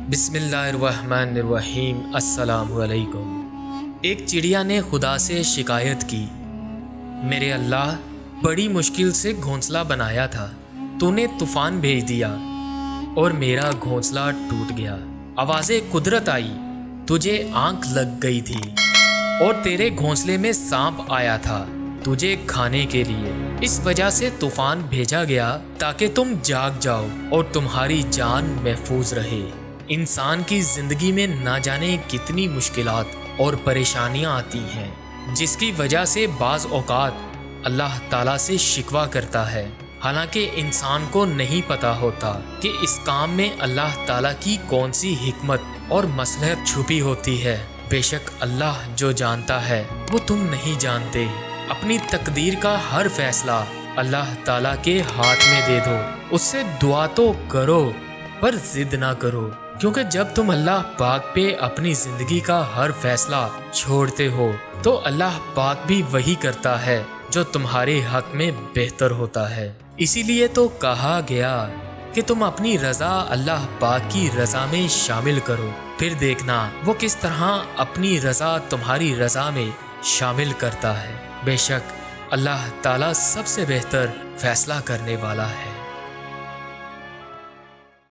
بسم اللہ الرحمن الرحیم۔ السلام علیکم۔ ایک چڑیا نے خدا سے شکایت کی، میرے اللہ، بڑی مشکل سے گھونسلہ بنایا تھا، تو نے طوفان بھیج دیا اور میرا گھونسلہ ٹوٹ گیا۔ آواز قدرت آئی، تجھے آنکھ لگ گئی تھی اور تیرے گھونسلے میں سانپ آیا تھا تجھے کھانے کے لیے، اس وجہ سے طوفان بھیجا گیا تاکہ تم جاگ جاؤ اور تمہاری جان محفوظ رہے۔ انسان کی زندگی میں نہ جانے کتنی مشکلات اور پریشانیاں آتی ہیں، جس کی وجہ سے بعض اوقات اللہ تعالیٰ سے شکوہ کرتا ہے، حالانکہ انسان کو نہیں پتا ہوتا کہ اس کام میں اللہ تعالیٰ کی کون سی حکمت اور مصلحت چھپی ہوتی ہے۔ بے شک اللہ جو جانتا ہے وہ تم نہیں جانتے۔ اپنی تقدیر کا ہر فیصلہ اللہ تعالیٰ کے ہاتھ میں دے دو، اس سے دعا تو کرو پر ضد نہ کرو، کیونکہ جب تم اللہ پاک پہ اپنی زندگی کا ہر فیصلہ چھوڑتے ہو تو اللہ پاک بھی وہی کرتا ہے جو تمہارے حق میں بہتر ہوتا ہے۔ اسی لیے تو کہا گیا کہ تم اپنی رضا اللہ پاک کی رضا میں شامل کرو، پھر دیکھنا وہ کس طرح اپنی رضا تمہاری رضا میں شامل کرتا ہے۔ بے شک اللہ تعالیٰ سب سے بہتر فیصلہ کرنے والا ہے۔